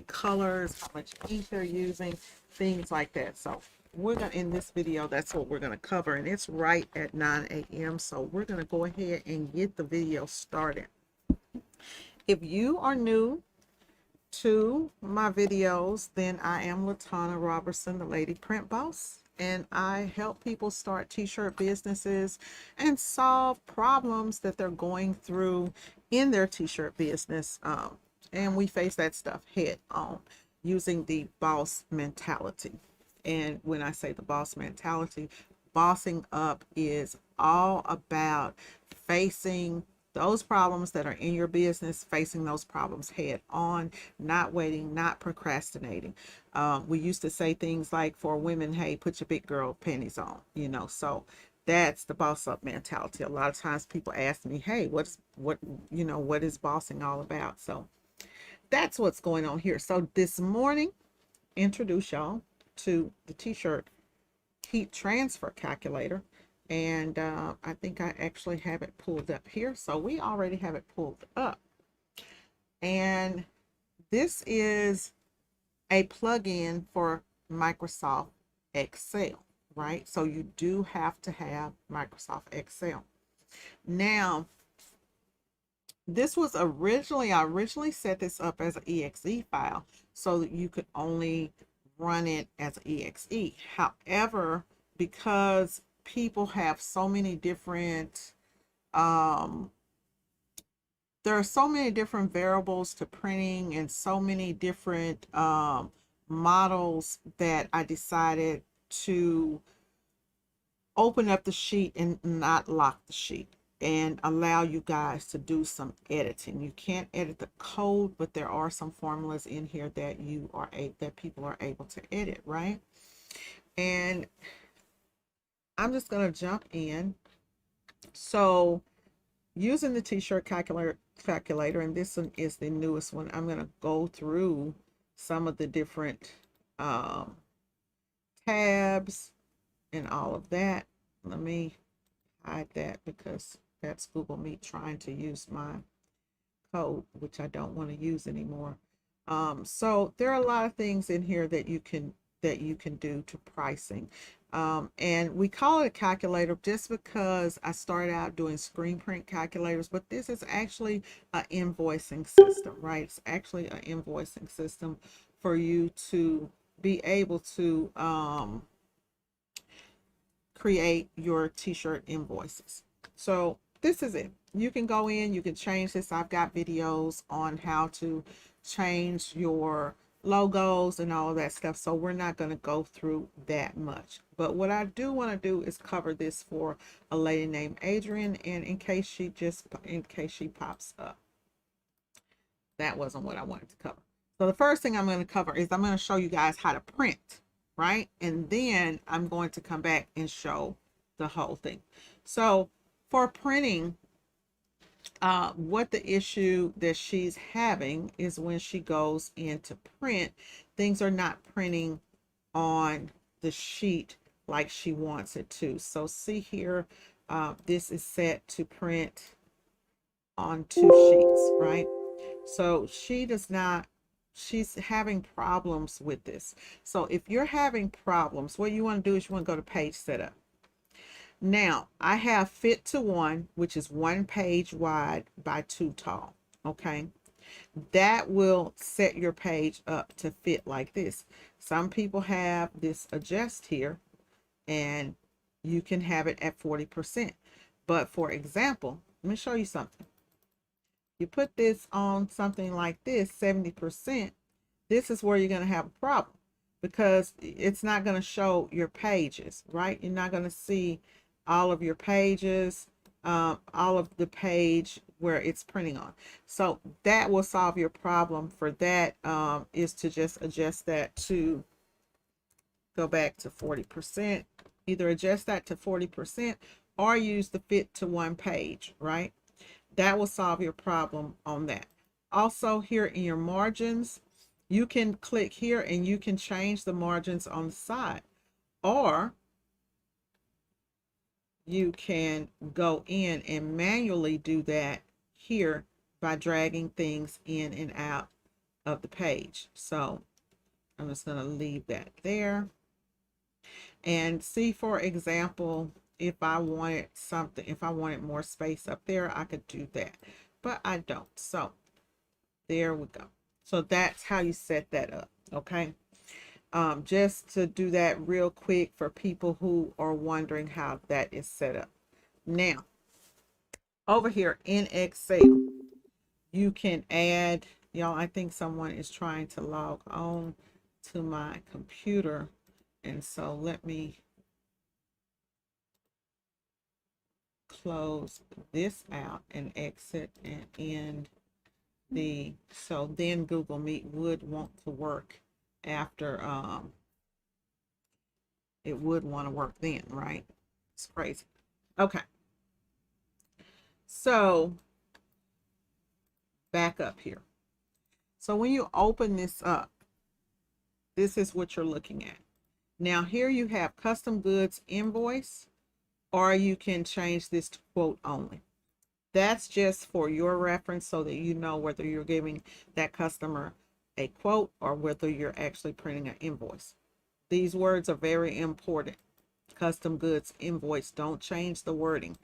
colors, how much ink they're using, things like that. So we're gonna, in this video, that's what we're gonna cover, and it's right at 9 a.m. So we're gonna go ahead and get the video started. If you are new to my videos, then I am Latana Robertson, the Lady Print Boss, and I help people start t-shirt businesses and solve problems that they're going through in their t-shirt business. And we face that stuff head on using the boss mentality. And when I say the boss mentality, bossing up is all about facing those problems that are in your business, facing those problems head on, not waiting, not procrastinating. We used to say things like, for women, hey, put your big girl panties on, you know. So that's the boss up mentality. A lot of times people ask me, hey, what is bossing all about? So that's what's going on here. So this morning, introduce y'all to the t-shirt heat transfer calculator. And I think I actually have it pulled up here. So we already have it pulled up. And this is a plugin for Microsoft Excel, right? So you do have to have Microsoft Excel. Now, this was originally, I originally set this up as an exe file so that you could only run it as an exe. However, because people have so many different there are so many different variables to printing and so many different models, that I decided to open up the sheet and not lock the sheet and allow you guys to do some editing. You can't edit the code, but there are some formulas in here that that people are able to edit, right? And I'm just going to jump in. So using the t-shirt calculator, and this one is the newest one, I'm going to go through some of the different tabs and all of that. Let me hide that because that's Google Meet trying to use my code, which I don't want to use anymore. So there are a lot of things in here that you can do to pricing. And we call it a calculator just because I started out doing screen print calculators, but this is actually an invoicing system, right? It's actually an invoicing system for you to be able to create your t-shirt invoices. So this is it. You can go in, you can change this. I've got videos on how to change your logos and all of that stuff, so we're not going to go through that much. But what I do want to do is cover this for a lady named Adrian, and in case she pops up. That wasn't what I wanted to cover. So the first thing I'm going to cover is I'm going to show you guys how to print, right? And then I'm going to come back and show the whole thing. So for printing, what the issue that she's having is when she goes in to print, things are not printing on the sheet like she wants it to. So see here, this is set to print on 2 sheets, right? So she's having problems with this. So if you're having problems, what you want to do is you want to go to page setup. Now, I have fit to 1, which is 1 page wide by 2 tall. Okay. That will set your page up to fit like this. Some people have this adjust here, and you can have it at 40%. But for example, let me show you something. You put this on something like this, 70%, this is where you're going to have a problem, because it's not going to show your pages, right? You're not going to see all of your pages, all of the page where it's printing on. So that will solve your problem. For that is to just adjust that to go back to 40%. Either adjust that to 40% or use the fit to 1 page, right? That will solve your problem on that. Also, here in your margins, you can click here and you can change the margins on the side, or you can go in and manually do that here by dragging things in and out of the page. So I'm just going to leave that there. And see, for example, if I wanted something, if I wanted more space up there, I could do that, but I don't. So there we go. So that's how you set that up. Okay. Just to do that real quick for people who are wondering how that is set up. Now, over here in Excel, you can add, y'all, I think someone is trying to log on to my computer. And so let me close this out and exit and end the, so then Google Meet would want to work after, it would want to work then, right? It's crazy. Okay. So back up here. So when you open this up, this is what you're looking at. Now here you have custom goods invoice, or you can change this to quote only. That's just for your reference so that you know whether you're giving that customer a quote or whether you're actually printing an invoice. These words are very important. Custom goods invoice, don't change the wording.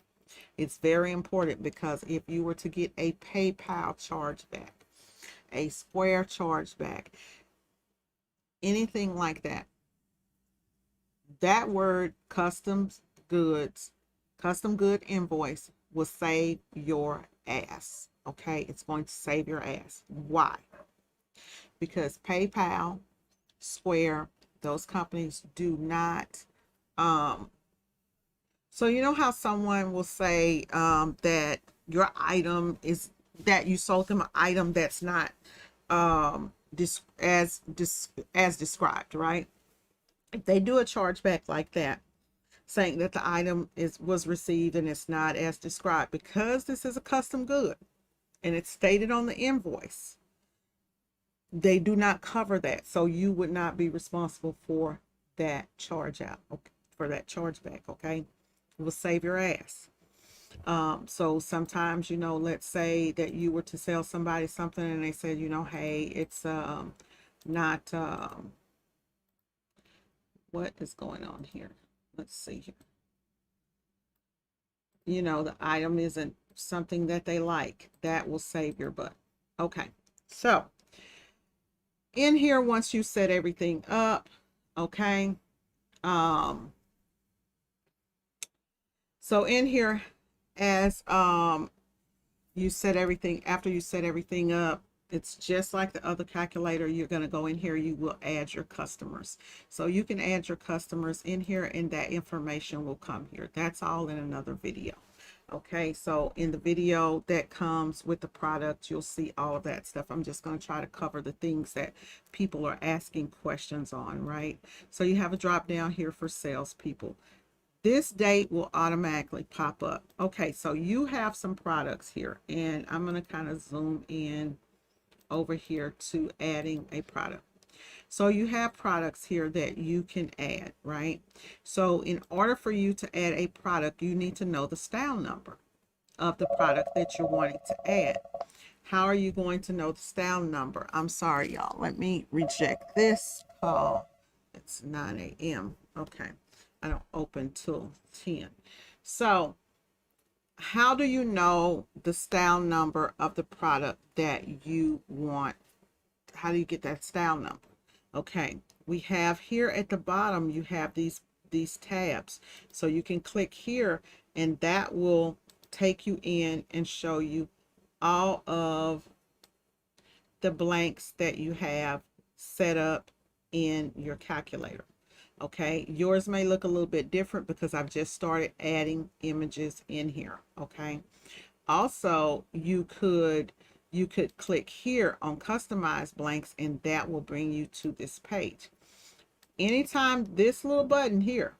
It's very important because if you were to get a PayPal chargeback, a Square chargeback, anything like that, that word custom goods, custom good invoice will save your ass. Okay, it's going to save your ass. Why? Because PayPal, Square, those companies do not, so you know how someone will say that your item is, that you sold them an item that's not as described, right? If they do a chargeback like that, saying that the item was received and it's not as described, because this is a custom good and it's stated on the invoice, they do not cover that. So you would not be responsible for that charge out, okay, for that chargeback. Okay, it will save your ass. So sometimes, you know, let's say that you were to sell somebody something and they said, you know, hey, it's not what is going on here? Let's see here. You know, the item isn't something that they like. That will save your butt. Okay, so in here, once you set everything up, okay, so in here, as you set everything, after you set everything up, it's just like the other calculator. You're going to go in here, you will add your customers. So you can add your customers in here and that information will come here. That's all in another video. Okay, so in the video that comes with the product, you'll see all of that stuff. I'm just going to try to cover the things that people are asking questions on, right? So you have a drop down here for salespeople. This date will automatically pop up. Okay, so you have some products here, and I'm going to kind of zoom in over here to adding a product. So you have products here that you can add, right? So in order for you to add a product, you need to know the style number of the product that you're wanting to add. How are you going to know the style number? I'm sorry, y'all. Let me reject this call. It's 9 a.m. Okay. I don't open till 10. So how do you know the style number of the product that you want? How do you get that style number? Okay, we have here at the bottom, you have these tabs. So you can click here and that will take you in and show you all of the blanks that you have set up in your calculator. Okay, yours may look a little bit different because I've just started adding images in here. Okay, also you could click here on customize blanks and that will bring you to this page. Anytime this little button here,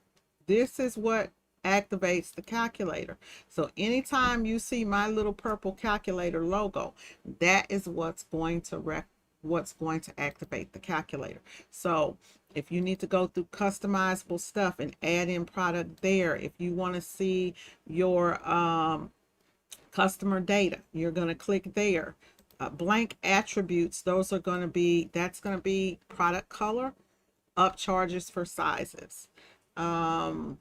this is what activates the calculator. So anytime you see my little purple calculator logo, that is what's going to activate the calculator. So if you need to go through customizable stuff and add in product there, if you want to see your customer data, you're going to click there. blank attributes, those are going to be, that's going to be product color, up charges for sizes. And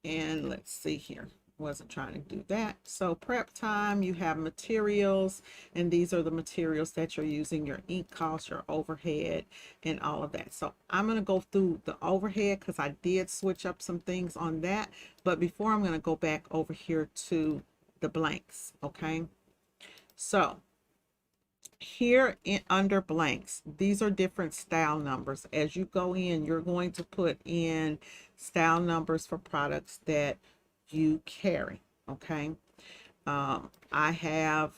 let's see here, wasn't trying to do that. So prep time, you have materials, and these are the materials that you're using, your ink cost, your overhead, and all of that. So I'm going to go through the overhead because I did switch up some things on that. But before, I'm going to go back over here to the blanks. Okay. So here under blanks, these are different style numbers. As you go in, you're going to put in style numbers for products that you carry. Okay. I have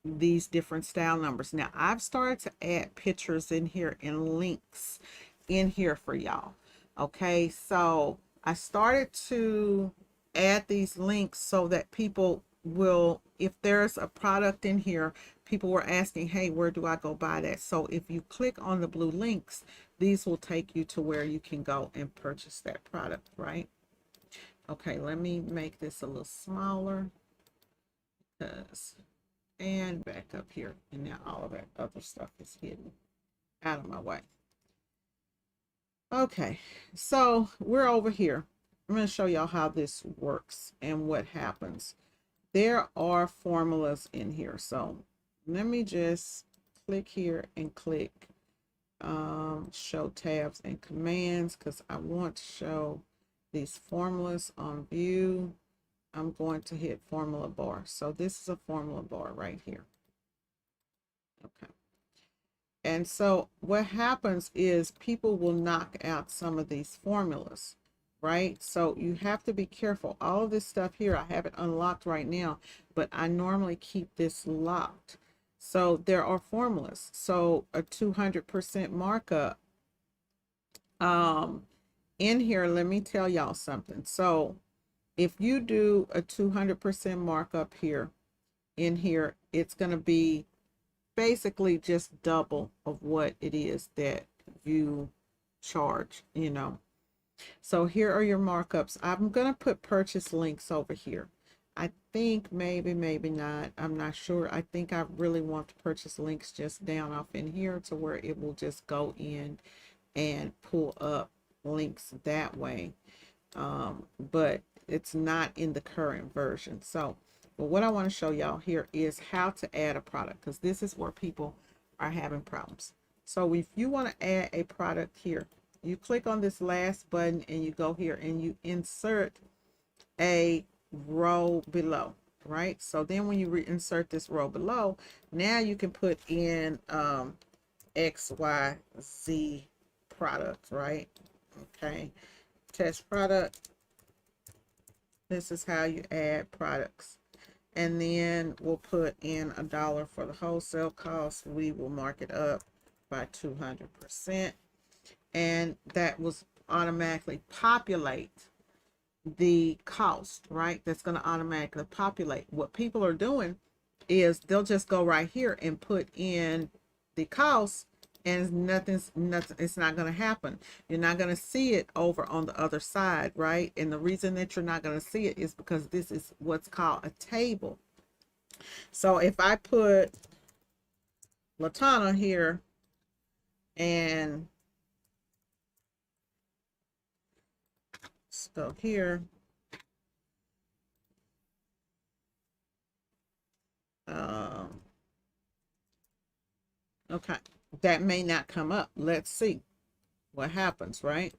these different style numbers. Now I've started to add pictures in here and links in here for y'all. Okay. So I started to add these links so that people will, if there's a product in here, people were asking, hey, where do I go buy that? So if you click on the blue links, these will take you to where you can go and purchase that product, right? Okay, let me make this a little smaller, and back up here, and now all of that other stuff is hidden out of my way. Okay, so we're over here. I'm going to show y'all how this works and what happens. There are formulas in here, so let me just click here and click show tabs and commands, because I want to show these formulas on view. I'm going to hit formula bar. So this is a formula bar right here. Okay. And so what happens is people will knock out some of these formulas, right? So you have to be careful. All of this stuff here, I have it unlocked right now, but I normally keep this locked. So there are formulas. So a 200% markup. In here, let me tell y'all something. So if you do a 200% markup here, in here, it's going to be basically just double of what it is that you charge, you know. So here are your markups. I'm going to put purchase links over here. I think maybe not. I'm not sure. I think I really want to purchase links just down off in here to where it will just go in and pull up links that way. But it's not in the current version. So, but what I want to show y'all here is how to add a product, because this is where people are having problems. So if you want to add a product here, you click on this last button and you go here and you insert a row below, right? So then when you reinsert this row below, now you can put in XYZ product, right? Okay, test product. This is how you add products. And then we'll put in $1 for the wholesale cost. We will mark it up by 200%. And that was automatically populate the cost, right? That's going to automatically populate. What people are doing is they'll just go right here and put in the cost, and nothing, it's not going to happen. You're not going to see it over on the other side, right? And the reason that you're not going to see it is because this is what's called a table. So if I put Latana here and so here, okay, that may not come up. Let's see what happens, right?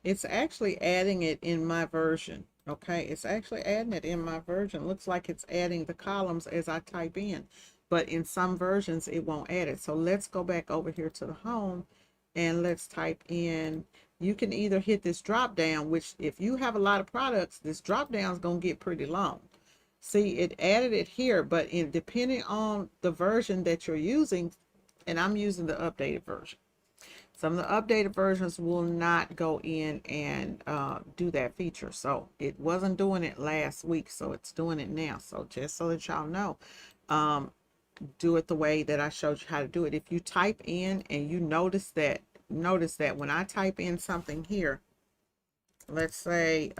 It's actually adding it in my version. Okay, it's actually adding it in my version. Looks like it's adding the columns as I type in, but in some versions it won't add it. So let's go back over here to the home and let's type in. You can either hit this drop down, which if you have a lot of products, this drop down is going to get pretty long. See, it added it here, but depending on the version that you're using, and I'm using the updated version. Some of the updated versions will not go in and do that feature. So it wasn't doing it last week, so it's doing it now. So just so that y'all know, do it the way that I showed you how to do it. If you type in and you notice that when I type in something here, let's say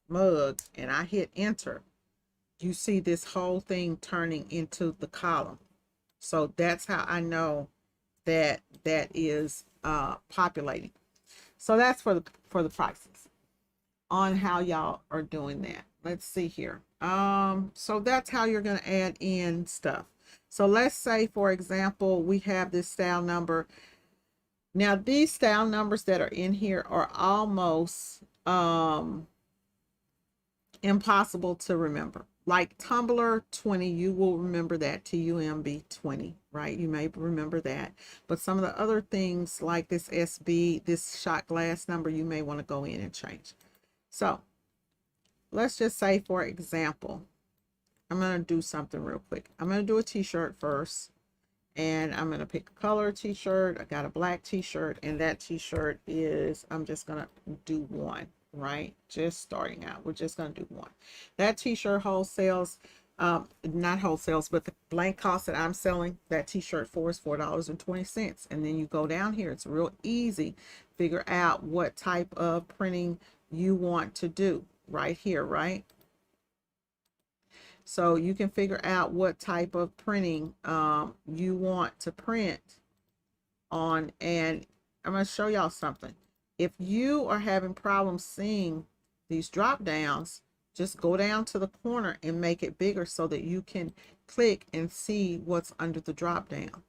mug and I hit enter, you see this whole thing turning into the column. So that's how I know that that is populating. So that's for the prices on how y'all are doing that. Let's see here. So that's how you're going to add in stuff. So let's say, for example, we have this style number. Now these style numbers that are in here are almost impossible to remember. Like Tumblr 20, you will remember that, TUMB 20, right? You may remember that. But some of the other things like this SB, this shot glass number, you may want to go in and change. So let's just say, for example, I'm going to do something real quick. I'm going to do a t-shirt first. And I'm going to pick a color t-shirt. I got a black t-shirt, and that t-shirt is, I'm just going to do one, right? Just starting out. We're just going to do one. That t-shirt wholesales, not wholesales, but the blank cost that I'm selling that t-shirt for is $4.20. And then you go down here. It's real easy. Figure out what type of printing you want to do right here, right? So you can figure out what type of printing you want to print on. And I'm going to show y'all something. If you are having problems seeing these drop downs, just go down to the corner and make it bigger so that you can click and see what's under the drop down.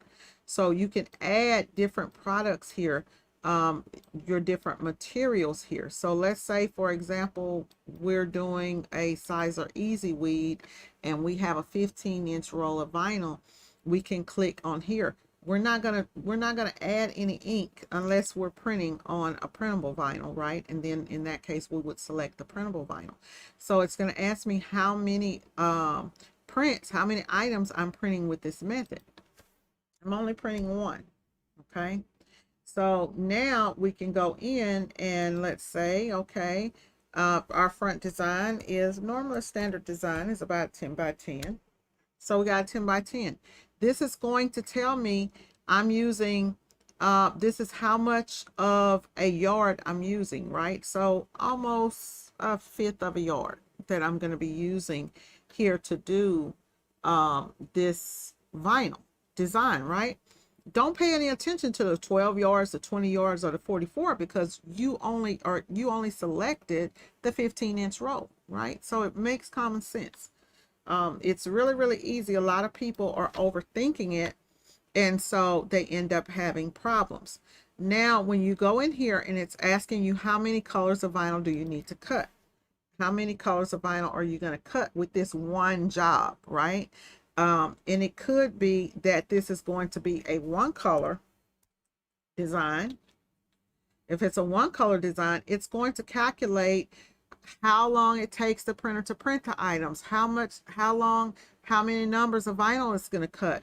So you can add different products here, your different materials here. So let's say, for example, we're doing a Sizer Easy Weed and we have a 15-inch roll of vinyl. We can click on here. We're not gonna add any ink unless we're printing on a printable vinyl, right? And then in that case, we would select the printable vinyl. So it's gonna ask me how many prints, how many items I'm printing with this method. I'm only printing one, okay? So now we can go in and let's say, okay, our front design is normally a standard design is about 10 by 10. So we got 10 by 10. This is going to tell me I'm using, this is how much of a yard I'm using, right? So almost a fifth of a yard that I'm going to be using here to do this vinyl design, right? Don't pay any attention to the 12 yards, the 20 yards, or the 44 because you only selected the 15-inch roll, right? So it makes common sense. It's really, really easy. A lot of people are overthinking it, and so they end up having problems. Now, when you go in here and it's asking you how many colors of vinyl do you need to cut? How many colors of vinyl are you going to cut with this one job, right? And it could be that this is going to be a one color design. If it's a one color design, it's going to calculate how long it takes the printer to print the items, how many numbers of vinyl it's going to cut.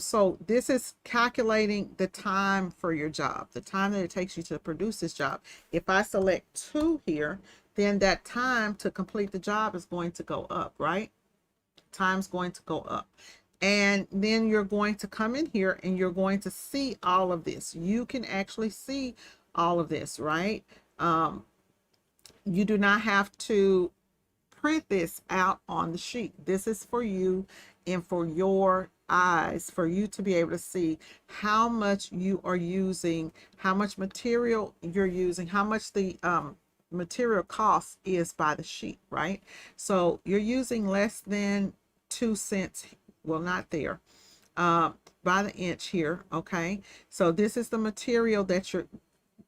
So this is calculating the time for your job, the time that it takes you to produce this job. If I select 2 here, then that time to complete the job is going to go up, right? Time's going to go up. And then you're going to come in here and you're going to see all of this. You can actually see all of this, right? You do not have to print this out on the sheet. This is for you and for your eyes, for you to be able to see how much you are using, how much material you're using, how much the material cost is by the sheet, right? So you're using less than 2 cents, well, not there, by the inch here, okay? So this is the material that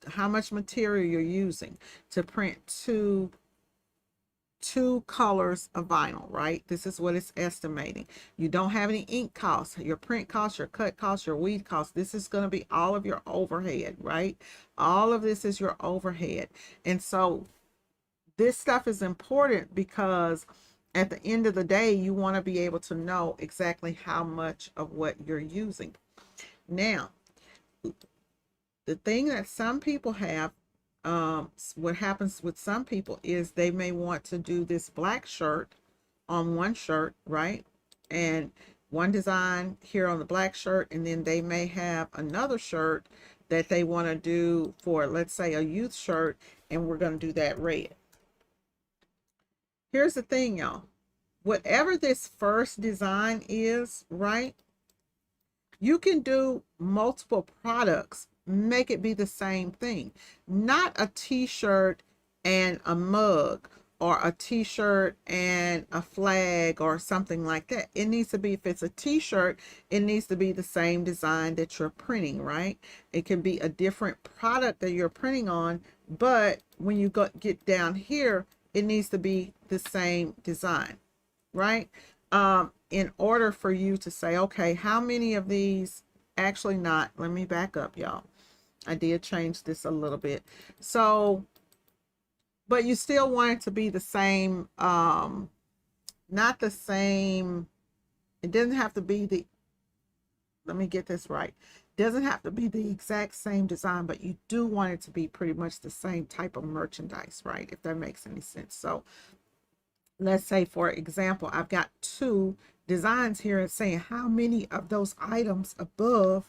how much material you're using to print two colors of vinyl, right? This is what it's estimating. You don't have any ink costs, your print costs, your cut costs, your weed costs. This is going to be all of your overhead, right? All of this is your overhead. And so this stuff is important because at the end of the day, you want to be able to know exactly how much of what you're using. Now, the thing that some people have, what happens with some people is they may want to do this black shirt on one shirt, right? And one design here on the black shirt, and then they may have another shirt that they want to do for, let's say, a youth shirt, and we're going to do that red. Here's the thing, y'all. Whatever this first design is, right? You can do multiple products, make it be the same thing. Not a t-shirt and a mug, or a t-shirt and a flag, or something like that. It needs to be, if it's a t-shirt, it needs to be the same design that you're printing, right? It can be a different product that you're printing on, but when you get down here, it needs to be the same design, right? In order for you to say, okay, how many of these, actually not, let me back up, y'all. I did change this a little bit. So, but you still want it to be the same, not the same, it doesn't have to be the, let me get this right. It doesn't have to be the exact same design, but you do want it to be pretty much the same type of merchandise, right? If that makes any sense. So let's say, for example, I've got two designs here and saying how many of those items above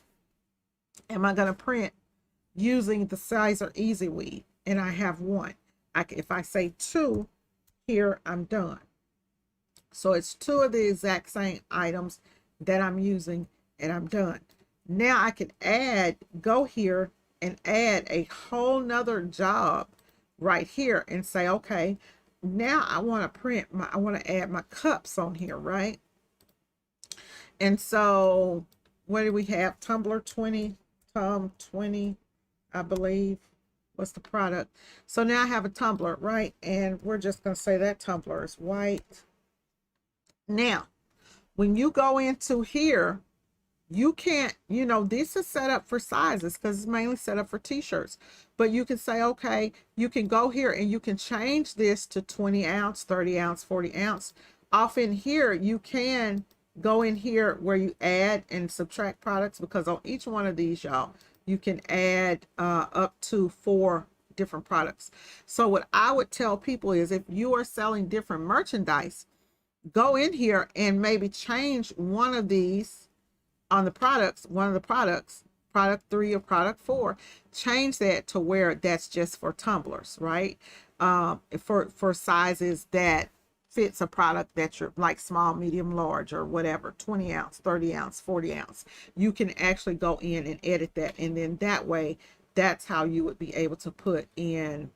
am I going to print using the sizer easy weave, and I have one. If I say two here, I'm done. So it's two of the exact same items that I'm using, and I'm done. Now I can go here and add a whole nother job right here and say, okay, now I want to I want to add my cups on here, right? And so what do we have? Tumbler 20, Tom 20, I believe. What's the product? So now I have a tumbler, right? And we're just going to say that tumbler is white. Now, when you go into here, you can't, you know, this is set up for sizes because it's mainly set up for t-shirts. But you can say, okay, you can go here and you can change this to 20 ounce, 30 ounce, 40 ounce. Off in here, you can go in here where you add and subtract products, because on each one of these, y'all, you can add up to 4 different products. So what I would tell people is, if you are selling different merchandise, go in here and maybe change one of these on the products, one of the products, product 3 or product 4, change that to where that's just for tumblers, right? For sizes that fits a product that you're like small, medium, large, or whatever, 20 ounce, 30 ounce, 40 ounce. You can actually go in and edit that. And then that way, that's how you would be able to put in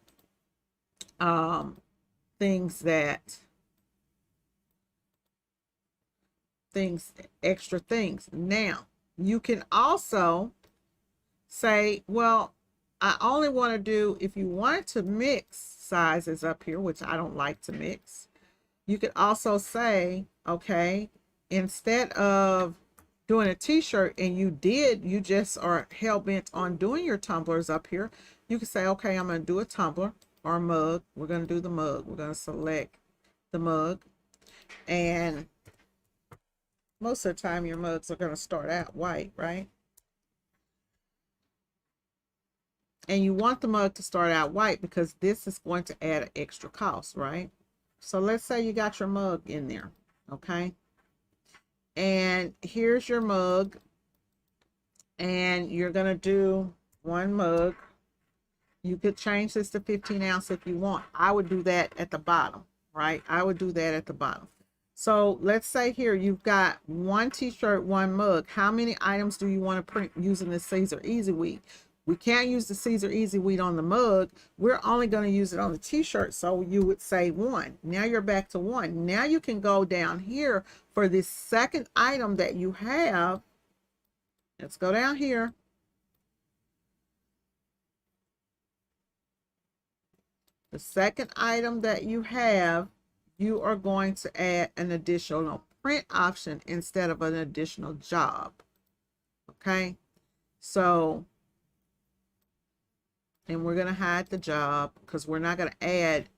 extra things. Now, you can also say, well, I only want to do, if you wanted to mix sizes up here, which I don't like to mix, you could also say, okay, instead of doing a t-shirt and you just are hell-bent on doing your tumblers up here, you can say, okay, I'm going to do a tumbler or a mug. We're going to do the mug. We're going to select the mug, and most of the time your mugs are going to start out white, right? And you want the mug to start out white because this is going to add an extra cost, right? So let's say you got your mug in there, okay? And here's your mug, and you're going to do one mug. You could change this to 15 ounce if you want. I would do that at the bottom, right? I would do that at the bottom. So let's say here you've got one t-shirt, one mug. How many items do you want to print using the Caesar Easy Weed? We can't use the Caesar Easy Weed on the mug. We're only going to use it on the t-shirt. So you would say 1. Now you're back to 1. Now you can go down here for this second item that you have. Let's go down here. The second item that you have, you are going to add an additional print option instead of an additional job. Okay, so, and we're going to hide the job because we're not going to add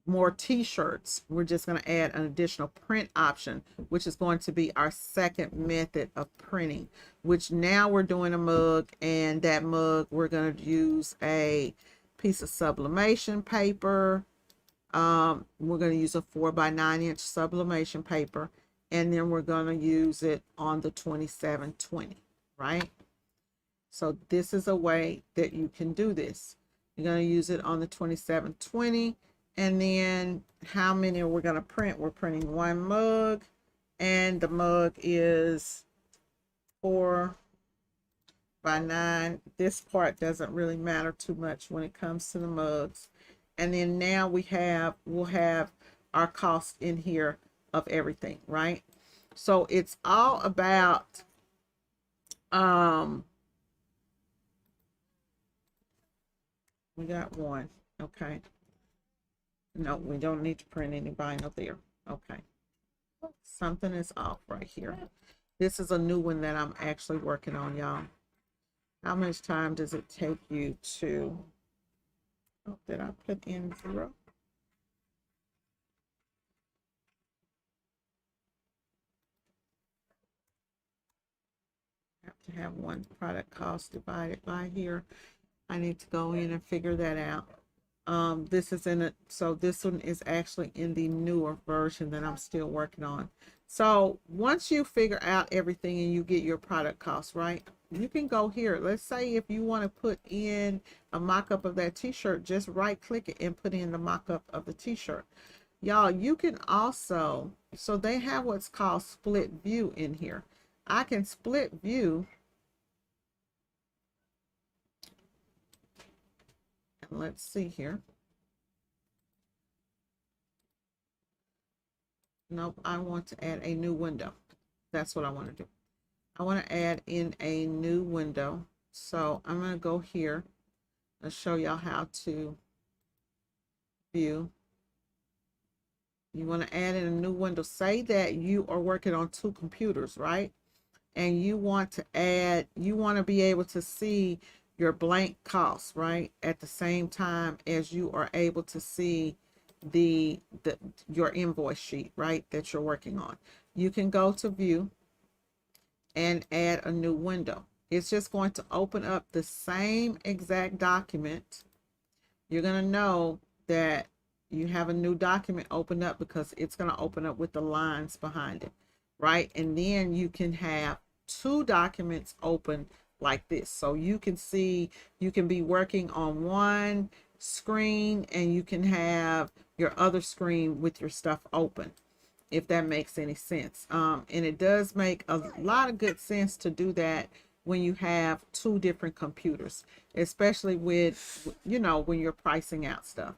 more t-shirts. We're just going to add an additional print option, which is going to be our second method of printing, which now we're doing a mug, and that mug we're going to use a piece of sublimation paper. We're going to use a 4x9" sublimation paper, and then we're going to use it on the 2720, right? So this is a way that you can do this. You're going to use it on the 2720, And then how many are we going to print? We're printing one mug, and the mug is 4x9. This part doesn't really matter too much when it comes to the mugs. And then now we'll have our cost in here of everything, right? So it's all about we got one. Okay. No, we don't need to print any vinyl there. Okay. Something is off right here. This is a new one that I'm actually working on, y'all. How much time does it take you to, oh, did I put in 0? I have to have one product cost divided by here. I need to go in and figure that out. This is in it, so this one is actually in the newer version that I'm still working on. So once you figure out everything and you get your product cost right, you can go here. Let's say if you want to put in a mock-up of that t-shirt, just right click it and put in the mock-up of the t-shirt. Y'all, you can also, so they have what's called split view in here. I can split view, and let's see here. Nope, I want to add a new window. That's what I want to do. I want to add in a new window. So I'm going to go here and show y'all how to view. You want to add in a new window. Say that you are working on 2 computers, right? And you want to add, you want to be able to see your blank costs, right? At the same time as you are able to see your invoice sheet, right, that you're working on. You can go to view and add a new window. It's just going to open up the same exact document. You're going to know that you have a new document opened up because it's going to open up with the lines behind it, right? And then you can have 2 documents open like this. So you can see, you can be working on one screen and you can have your other screen with your stuff open, if that makes any sense. And it does make a lot of good sense to do that when you have 2 different computers, especially with, you know, when you're pricing out stuff.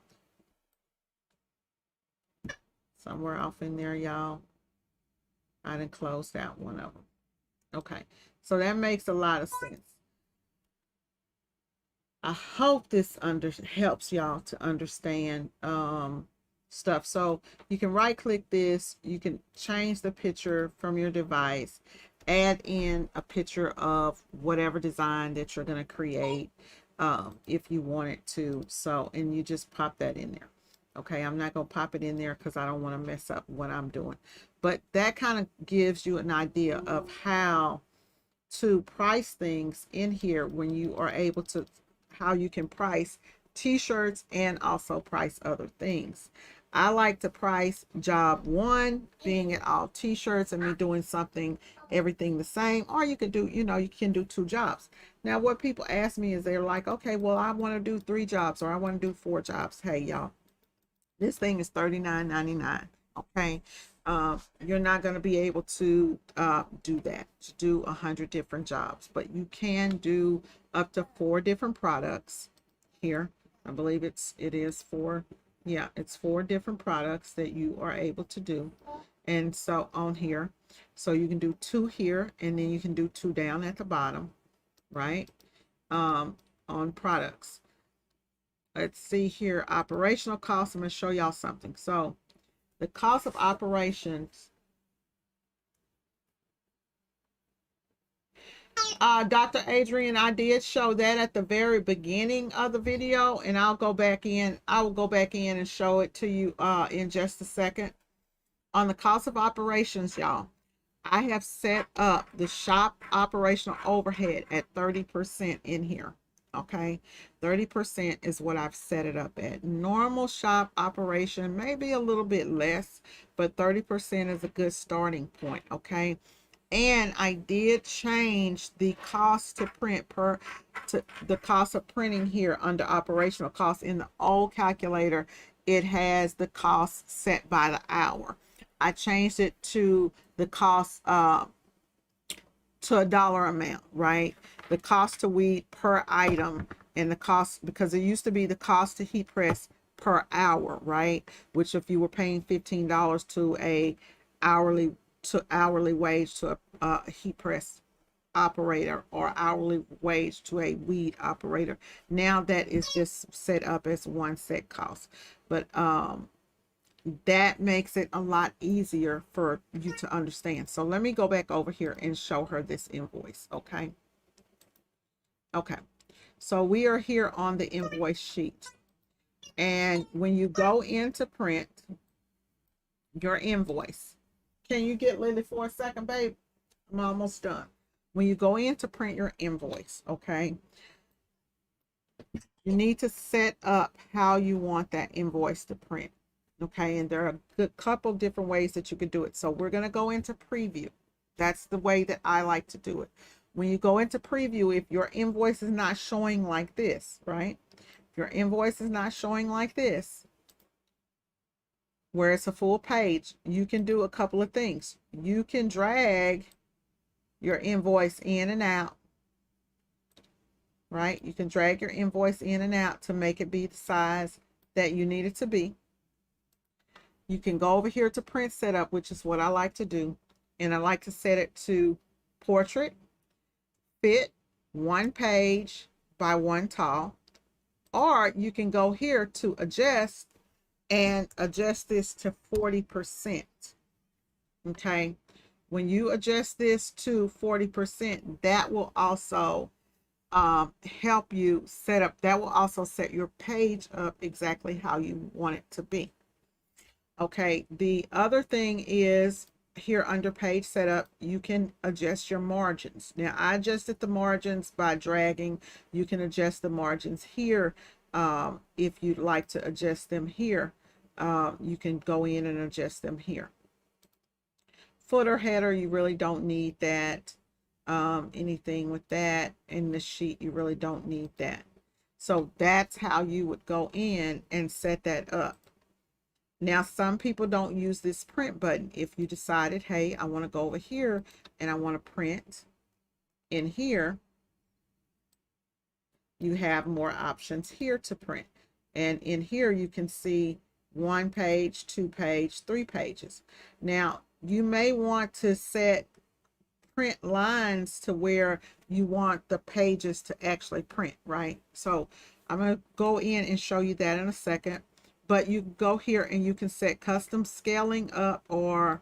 Somewhere off in there, y'all, I done closed out one of them. Okay, so that makes a lot of sense. I hope this helps y'all to understand stuff. So you can right click this, you can change the picture from your device, add in a picture of whatever design that you're going to create if you want it to. So, and you just pop that in there. Okay, I'm not going to pop it in there because I don't want to mess up what I'm doing. But that kind of gives you an idea of how to price things in here when you are able to, how you can price t-shirts and also price other things. I like to price job 1 being it all t-shirts and me doing everything the same, or you could do, you know, you can do 2 jobs. Now what people ask me is they're like, okay, well, I want to do 3 jobs or I want to do 4 jobs. Hey y'all, this thing is $39.99. Okay, you're not going to be able to do that, to do 100 different jobs, but you can do up to 4 different products here. I believe it is 4. Yeah, it's 4 different products that you are able to do. And so on here, so you can do 2 here, and then you can do 2 down at the bottom, right? On products. Let's see here, operational costs. I'm going to show y'all something. So the cost of operations, Dr. Adrian, I did show that at the very beginning of the video, and I will go back in and show it to you in just a second. On the cost of operations, y'all, I have set up the shop operational overhead at 30% in here. Okay, 30% is what I've set it up at. Normal shop operation maybe a little bit less, but 30% is a good starting point. Okay, and I did change the cost to print to the cost of printing here under operational costs. In the old calculator, it has the cost set by the hour. I changed it to the cost to a dollar amount, right? The cost to weed per item, and the cost, because it used to be the cost to heat press per hour, right? Which if you were paying $15 to a hourly wage to a heat press operator, or hourly wage to a weed operator, now that is just set up as one set cost. But that makes it a lot easier for you to understand. So let me go back over here and show her this invoice. Okay. So we are here on the invoice sheet, and when you go in to print your invoice, can you get Lily for a second, babe? I'm almost done. When you go in to print your invoice, okay, you need to set up how you want that invoice to print. Okay, and there are a good couple different ways that you could do it. So we're going to go into preview. That's the way that I like to do it. When you go into preview, if your invoice is not showing like this, right? If your invoice is not showing like this, where it's a full page, you can do a couple of things. You can drag your invoice in and out, right? You can drag your invoice in and out to make it be the size that you need it to be. You can go over here to print setup, which is what I like to do. And I like to set it to portrait, fit, 1 page by 1 tall. Or you can go here to adjust and adjust this to 40%. Okay. When you adjust this to 40%, that will also help you set up. That will also set your page up exactly how you want it to be. Okay, the other thing is here under page setup, you can adjust your margins. Now, I adjusted the margins by dragging. You can adjust the margins here if you'd like to adjust them here. You can go in and adjust them here. Footer, header, you really don't need that. Anything with that in the sheet, you really don't need that. So that's how you would go in and set that up. Now, some people don't use this print button. If you decided, hey, I want to go over here and I want to print in here, you have more options here to print. And in here, you can see 1 page, 2 page, 3 pages. Now, you may want to set print lines to where you want the pages to actually print, right? So I'm going to go in and show you that in a second. But you go here and you can set custom scaling up or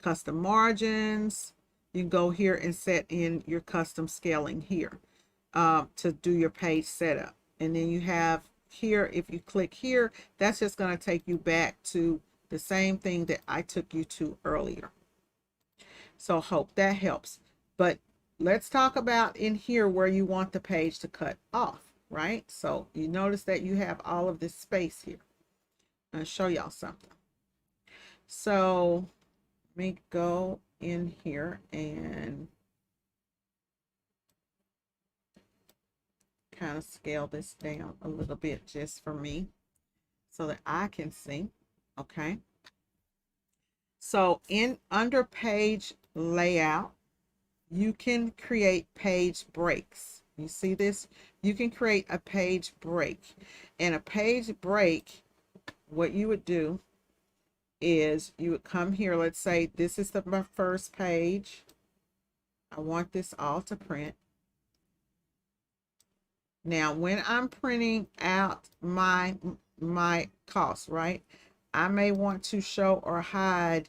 custom margins. You can go here and set in your custom scaling here to do your page setup. And then you have here, if you click here, that's just going to take you back to the same thing that I took you to earlier. So hope that helps. But let's talk about in here where you want the page to cut off, right? So you notice that you have all of this space here. I'll show y'all something. So let me go in here and kind of scale this down a little bit just for me so that I can see. Okay. So in under page layout, you can create page breaks. You see this? You can create a page break. And a page break, what you would do is you would come here. Let's say this is my first page. I want this all to print. Now, when I'm printing out my costs, right, I may want to show or hide.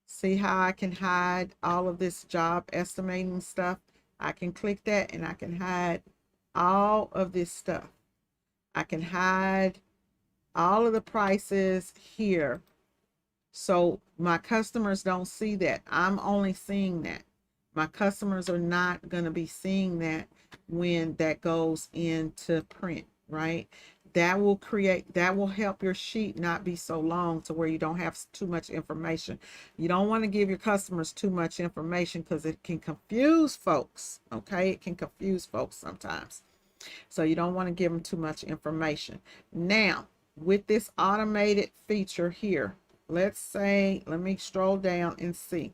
See how I can hide all of this job estimating stuff? I can click that and I can hide all of this stuff. I can hide all of the prices here. So my customers don't see that. I'm only seeing that. My customers are not going to be seeing that when that goes into print, right? That will help your sheet not be so long to where you don't have too much information. You don't want to give your customers too much information because it can confuse folks, okay? It can confuse folks sometimes. So you don't want to give them too much information. Now, with this automated feature here, let's say, let me scroll down and see.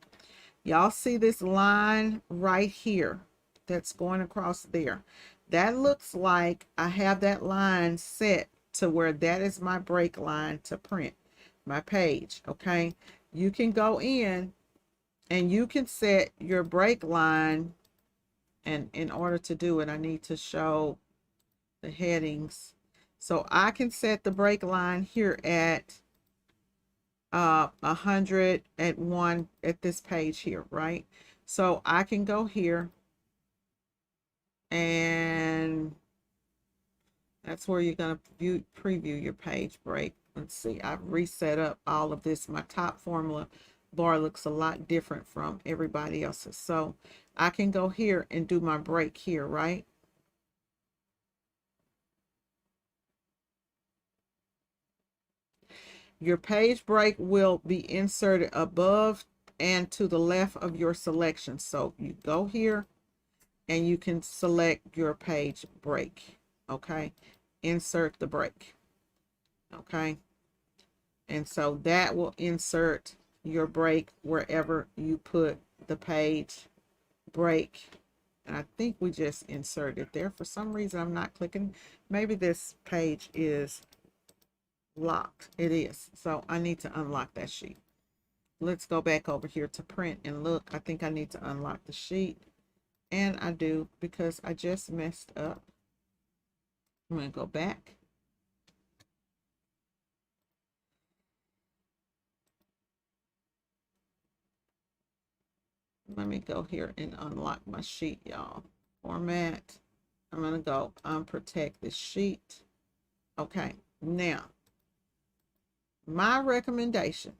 Y'all see this line right here that's going across there? That looks like I have that line set to where that is my break line to print my page. Okay, you can go in and you can set your break line, and in order to do it I need to show the headings. So I can set the break line here at 101 at this page here, right? So I can go here and that's where you're going to preview your page break. Let's see, I've reset up all of this. My top formula bar looks a lot different from everybody else's. So I can go here and do my break here, right? Your page break will be inserted above and to the left of your selection. So you go here and you can select your page break. Okay, insert the break. Okay, and so that will insert your break wherever you put the page break. And I think we just inserted there. For some reason I'm not clicking. Maybe this page is locked. It is. So I need to unlock that sheet. Let's go back over here to print and look. I think I need to unlock the sheet. And I do, because I just messed up. I'm going to go back. Let me go here and unlock my sheet, y'all. Format. I'm going to go unprotect this sheet. Okay. Now, my recommendation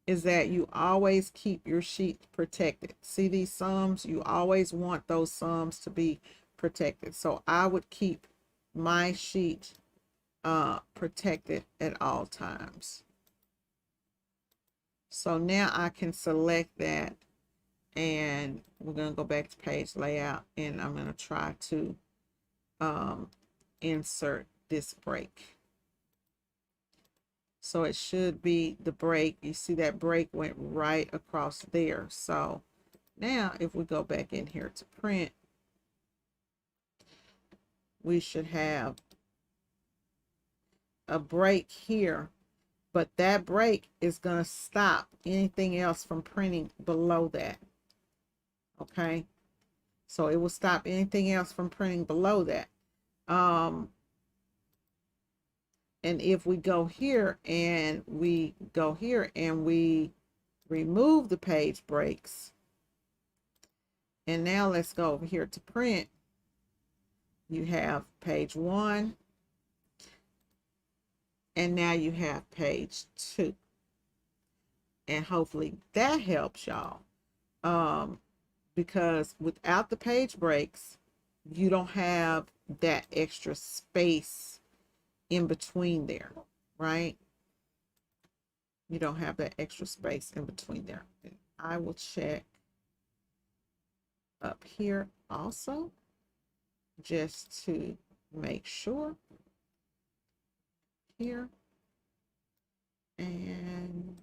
is that you always keep your sheet protected. See these sums? You always want those sums to be protected. So I would keep my sheet protected at all times. So now I can select that, and we're going to go back to page layout, and I'm going to try to insert this break. So it should be the break. You see that break went right across there. So now if we go back in here to print, we should have a break here, but that break is going to stop anything else from printing below that. Okay, so it will stop anything else from printing below that. And if we go here and we remove the page breaks, and now let's go over here to print, you have page 1, and now you have page 2. And hopefully that helps y'all, because without the page breaks, you don't have that extra space in between there, right? You don't have that extra space in between there. And I will check up here also, just to make sure. Here, and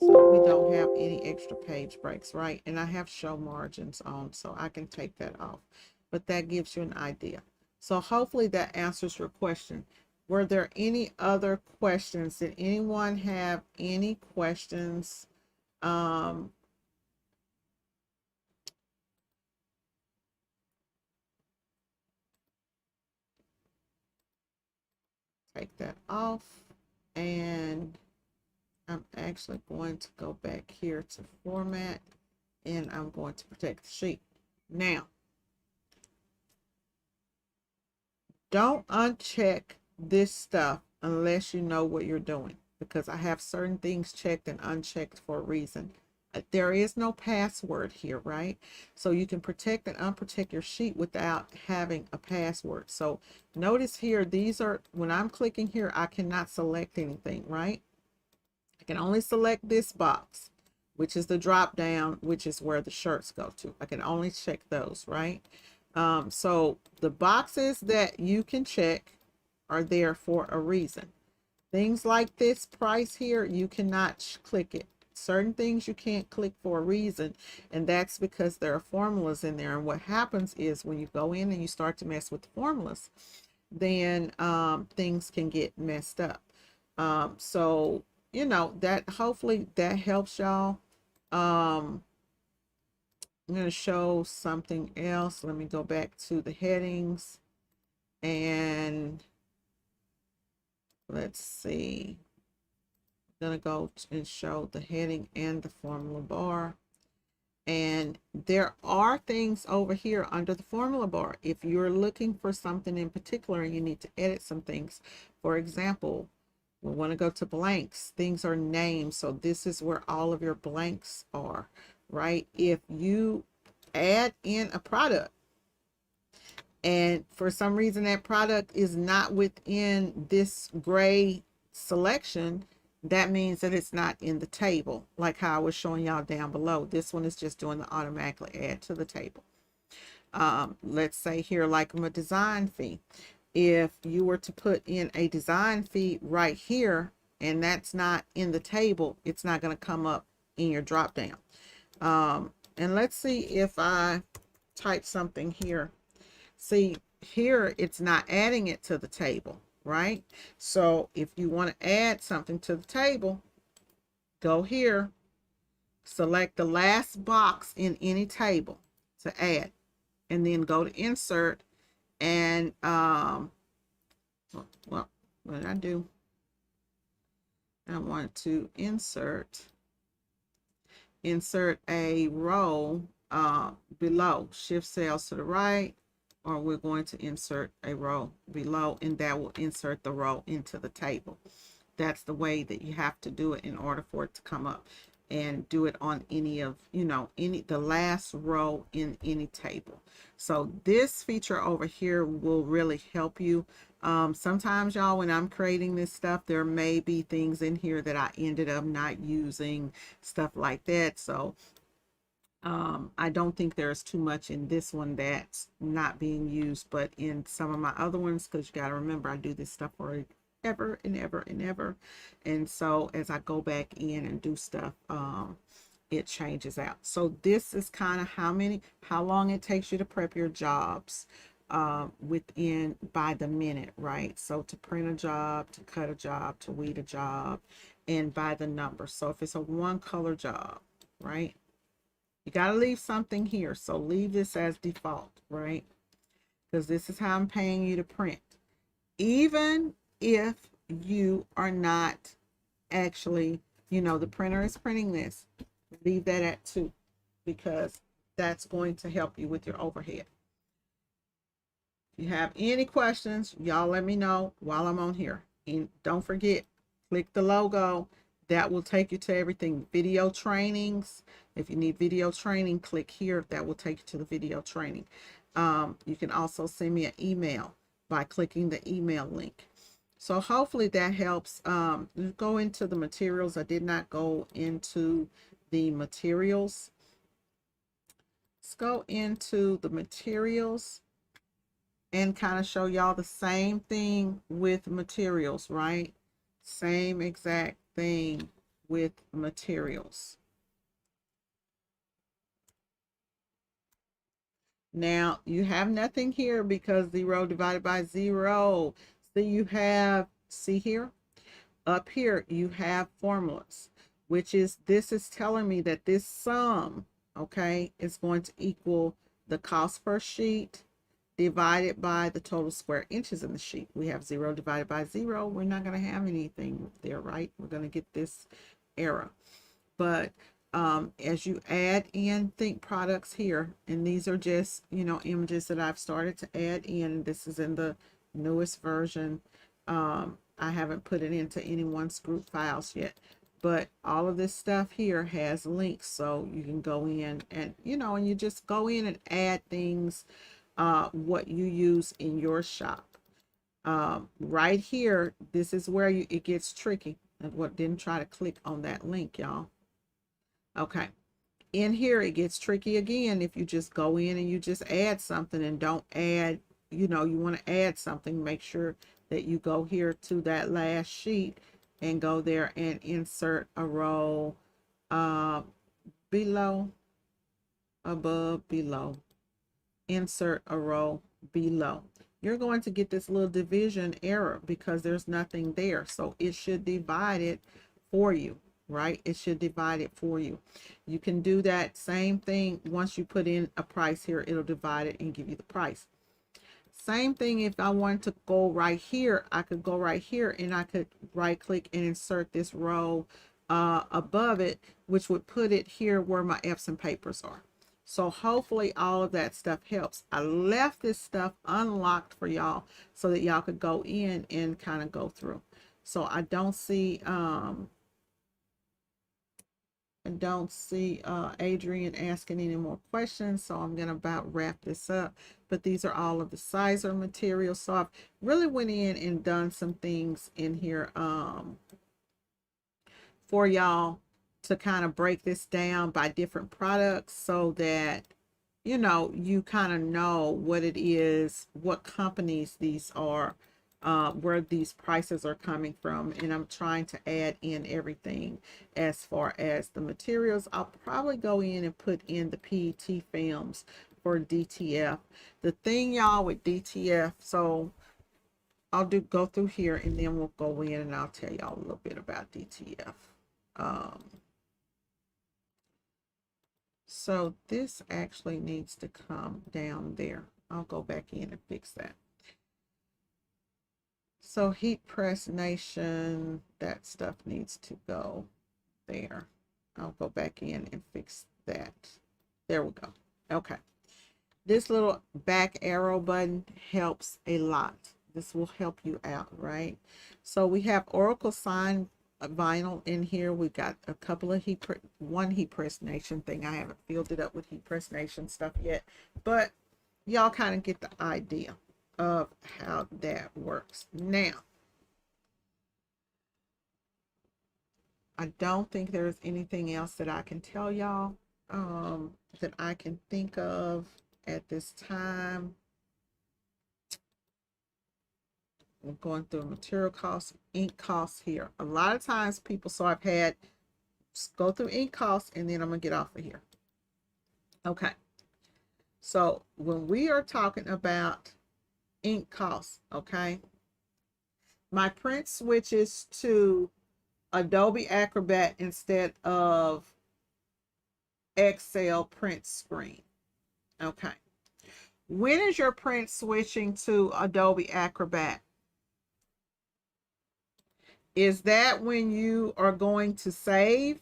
so we don't have any extra page breaks, right? And I have show margins on, so I can take that off, but that gives you an idea. So hopefully that answers your question. Were there any other questions? Did anyone have any questions? Take that off, and I'm actually going to go back here to format, and I'm going to protect the sheet. Now, don't uncheck this stuff unless you know what you're doing, because I have certain things checked and unchecked for a reason. There is no password here, right? So you can protect and unprotect your sheet without having a password. So notice here, these are, when I'm clicking here, I cannot select anything, right? I can only select this box, which is the drop down, which is where the shirts go to. I can only check those, right? So the boxes that you can check are there for a reason. Things like this price here, you cannot click it. Certain things you can't click for a reason, and that's because there are formulas in there. And what happens is when you go in and you start to mess with the formulas, then things can get messed up. So, you know, that hopefully that helps y'all. I'm going to show something else. Let me go back to the headings and let's see. I'm going to go and show the heading and the formula bar. And there are things over here under the formula bar. If you're looking for something in particular and you need to edit some things, for example, we want to go to blanks. Things are named. So this is where all of your blanks are, right? If you add in a product and for some reason that product is not within this gray selection, that means that it's not in the table, like how I was showing y'all down below. This one is just doing the automatically add to the table. Let's say here, like a design fee. If you were to put in a design fee right here, and that's not in the table, it's not going to come up in your drop down. And let's see if I type something here. See, here it's not adding it to the table, right? So if you want to add something to the table, go here, select the last box in any table to add, and then go to insert and well, what did I do? I want to insert a row below. Shift cells to the right, or we're going to insert a row below, and that will insert the row into the table. That's the way that you have to do it in order for it to come up. And do it on any of, you know, the last row in any table. So this feature over here will really help you. Sometimes y'all, when I'm creating this stuff, there may be things in here that I ended up not using, stuff like that. So I don't think there's too much in this one that's not being used, but in some of my other ones, because you got to remember I do this stuff for ever and ever and ever, and so as I go back in and do stuff, it changes out. So this is kind of how long it takes you to prep your jobs within by the minute, right? So to print a job, to cut a job, to weed a job, and by the number. So if it's a one color job, right, you got to leave something here. So leave this as default, right? Because this is how I'm paying you to print. Even if you are not actually, you know, the printer is printing this, leave that at 2, because that's going to help you with your overhead. If you have any questions, y'all let me know while I'm on here. And don't forget, click the logo. That will take you to everything. Video trainings. If you need video training, click here. That will take you to the video training. You can also send me an email by clicking the email link. So hopefully that helps. Go into the materials. I did not go into the materials. Let's go into the materials and kind of show y'all the same thing with materials, right? Same exact thing with materials. Now you have nothing here because 0 divided by 0. So you have, see here, up here you have formulas, which is, this is telling me that this sum, okay, is going to equal the cost per sheet divided by the total square inches in the sheet. We have 0 divided by 0. We're not going to have anything there, right? We're going to get this error. But as you add in think products here, and these are just, you know, images that I've started to add in. This is in the newest version. I haven't put it into anyone's group files yet, but all of this stuff here has links, so you can go in and, you know, and you just go in and add things, what you use in your shop. Right here, this is where it gets tricky. And what, didn't try to click on that link, y'all. Okay, in here it gets tricky again. If you just go in and you just add something and don't add, you know, you want to add something, make sure that you go here to that last sheet and go there and insert a row below, above, below, insert a row below. You're going to get this little division error because there's nothing there. So it should divide it for you, right? It should divide it for you. You can do that same thing. Once you put in a price here, it'll divide it and give you the price. Same thing if I wanted to go right here, I could go right here and I could right click and insert this row above it, which would put it here where my Epson papers are. So hopefully all of that stuff helps. I left this stuff unlocked for y'all so that y'all could go in and kind of go through. So I don't see Adrian asking any more questions, so I'm gonna about wrap this up. But these are all of the sizer materials. So I've really went in and done some things in here for y'all to kind of break this down by different products so that you kind of know what it is, what companies these are, where these prices are coming from. And I'm trying to add in everything as far as the materials. I'll probably go in and put in the PET films for DTF. The thing, y'all, with DTF, so I'll go through here and then we'll go in and I'll tell y'all a little bit about DTF. So this actually needs to come down there. I'll go back in and fix that. So Heat Press Nation, that stuff needs to go there. I'll go back in and fix that. There we go. Okay. This little back arrow button helps a lot. This will help you out, right? So we have Oracle Sign vinyl in here. We've got a couple of one Heat Press Nation thing. I haven't filled it up with Heat Press Nation stuff yet, but y'all kind of get the idea of how that works. Now, I don't think there's anything else that I can tell y'all that I can think of at this time. We're going through material costs, ink costs here. A lot of times people, so I've had go through ink costs and then I'm gonna get off of here. Okay, so when we are talking about ink costs, okay, my print switches to Adobe Acrobat instead of Excel print screen. Okay, when is your print switching to Adobe Acrobat? Is that when you are going to save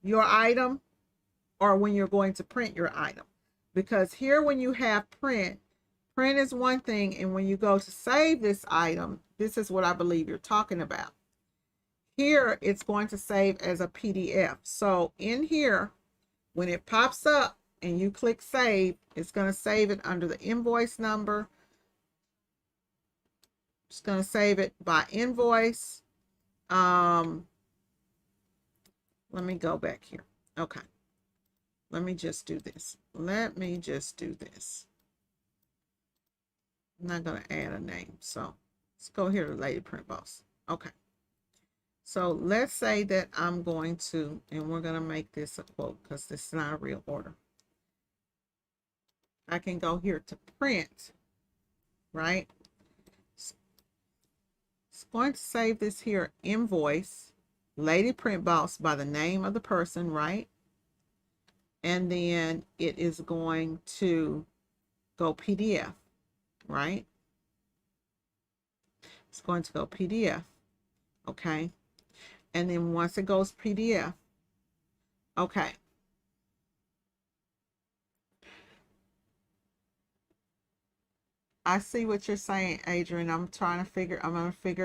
your item or when you're going to print your item? Because here when you have print is one thing, and when you go to save this item, this is what I believe you're talking about. Here it's going to save as a PDF. So in here, when it pops up and you click save, it's going to save it under the invoice number. It's going to save it by invoice. Let me go back here. Okay. Let me just do this. I'm not going to add a name. So let's go here to Lady Print Boss. Okay. So let's say that I'm going to, and we're going to make this a quote because this is not a real order. I can go here to print, right? It's going to save this here invoice, Lady Print Boss by the name of the person, right? And then it is going to go PDF, right? It's going to go PDF, okay? And then once it goes PDF, okay. I see what you're saying, Adrian. I'm going to figure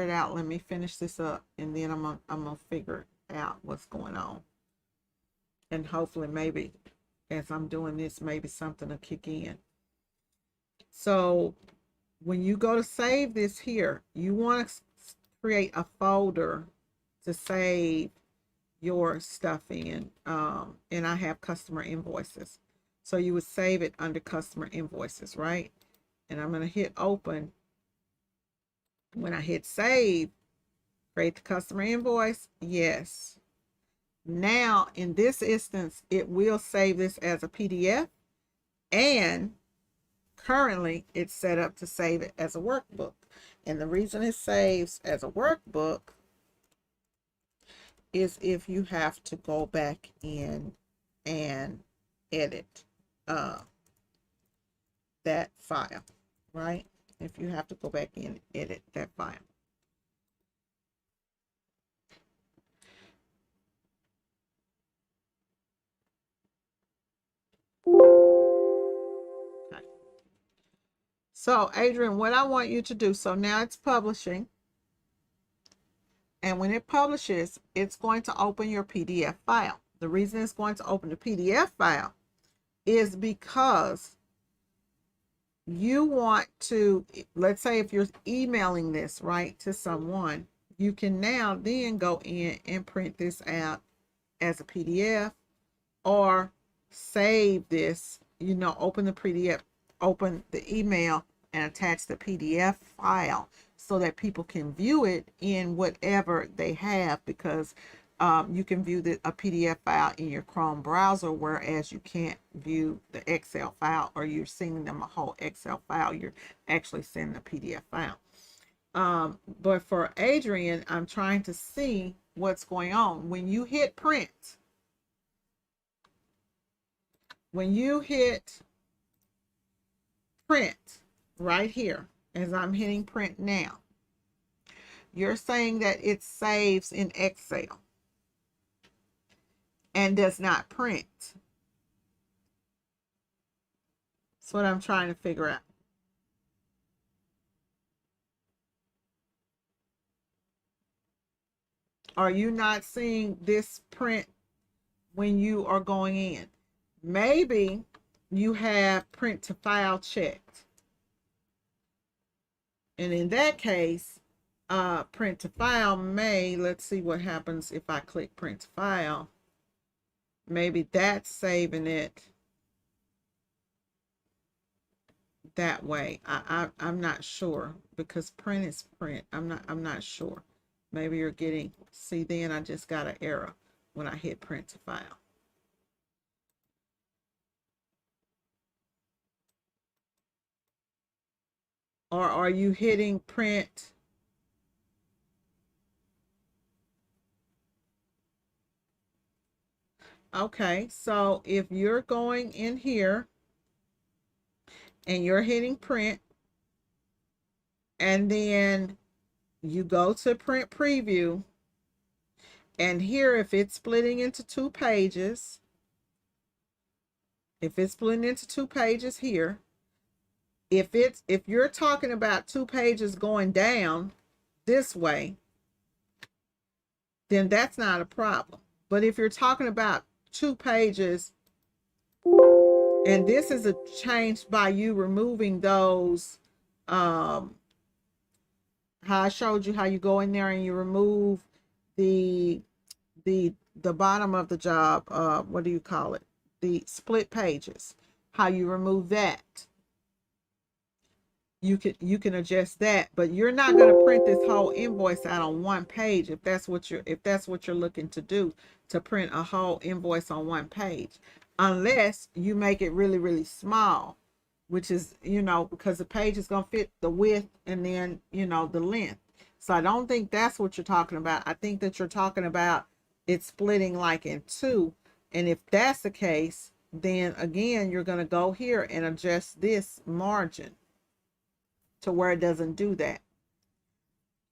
it out. Let me finish this up and then I'm gonna figure out what's going on. And hopefully maybe as I'm doing this, maybe something will kick in. So when you go to save this here, you want to create a folder to save your stuff in. And I have customer invoices. So you would save it under customer invoices, right? And I'm going to hit open. When I hit save, create the customer invoice, yes. Now, in this instance, it will save this as a PDF, and currently it's set up to save it as a workbook. And the reason it saves as a workbook is if you have to go back in and edit that file, right? If you have to go back in and edit that file. Okay. So, Adrian, what I want you to do, so now it's publishing. And when it publishes, it's going to open your PDF file. The reason it's going to open the PDF file is because you want to, let's say if you're emailing this, right, to someone, you can now then go in and print this out as a PDF, or save this, open the PDF, open the email and attach the PDF file so that people can view it in whatever they have, because you can view a PDF file in your Chrome browser, whereas you can't view the Excel file, or you're sending them a whole Excel file. You're actually sending a PDF file. But for Adrian, I'm trying to see what's going on. When you hit print, right here, as I'm hitting print now, you're saying that it saves in Excel and does not print. That's what I'm trying to figure out. Are you not seeing this print when you are going in? Maybe you have print to file checked. And in that case, print to file may, let's see what happens if I click print to file. Maybe that's saving it that way. I'm not sure, because print is print. I'm not sure. Maybe you're getting, see, then I just got an error when I hit print to file. Or are you hitting print? Okay, so if you're going in here and you're hitting print, and then you go to print preview, and here, if it's splitting into 2 pages, here, if you're talking about 2 pages going down this way, then that's not a problem. But if you're talking about 2 pages, and this is a change by you removing those, how I showed you how you go in there and you remove the bottom of the job, what do you call it? The split pages, how you remove that. You can adjust that, but you're not going to print this whole invoice out on 1 page if that's what you're looking to do, to print a whole invoice on 1 page, unless you make it really, really small, which is, because the page is going to fit the width and then, the length. So I don't think that's what you're talking about. I think that you're talking about it splitting like in 2. And if that's the case, then again, you're going to go here and adjust this margin to where it doesn't do that.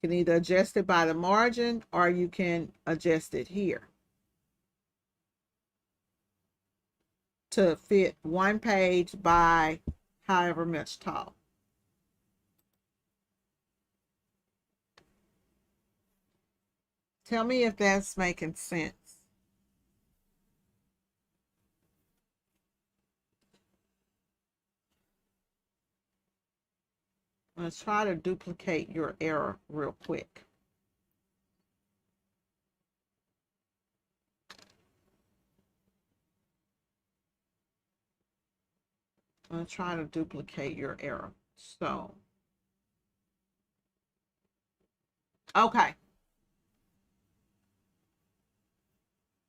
You can either adjust it by the margin, or you can adjust it here to fit 1 page by however much tall. Tell me if that's making sense. I'm going to try to duplicate your error real quick. I'm going to try to duplicate your error. So Okay.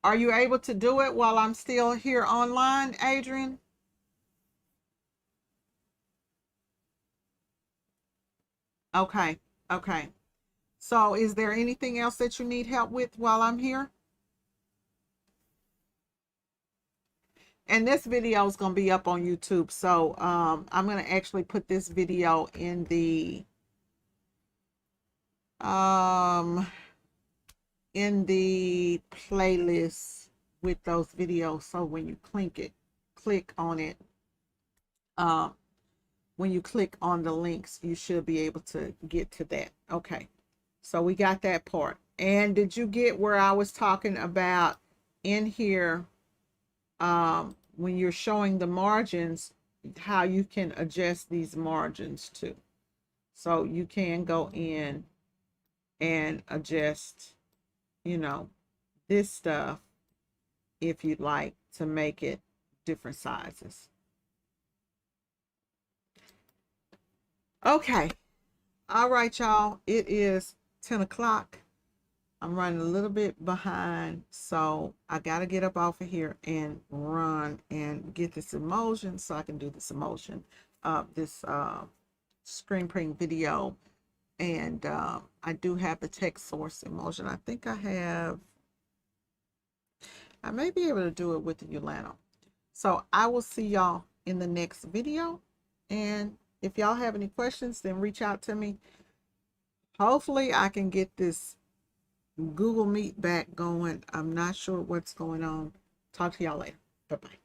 Are you able to do it while I'm still here online, Adrian? Okay. Okay. So is there anything else that you need help with while I'm here? And this video is going to be up on YouTube. So I'm going to actually put this video um, in the playlist with those videos. So when you click on it, um, when you click on the links, you should be able to get to that. Okay. So we got that part. And did you get where I was talking about in here, when you're showing the margins, how you can adjust these margins too? So you can go in and adjust, you know, this stuff if you'd like to make it different sizes. Okay. All right, y'all. It is 10 o'clock. I'm running a little bit behind, so I got to get up off of here and run and get this emoji so I can do this emoji, this screen printing video. And I do have the text source emoji. I think I may be able to do it with the Yolano. So I will see y'all in the next video. And if y'all have any questions, then reach out to me. Hopefully I can get this Google Meet back going. I'm not sure what's going on. Talk to y'all later. Bye-bye.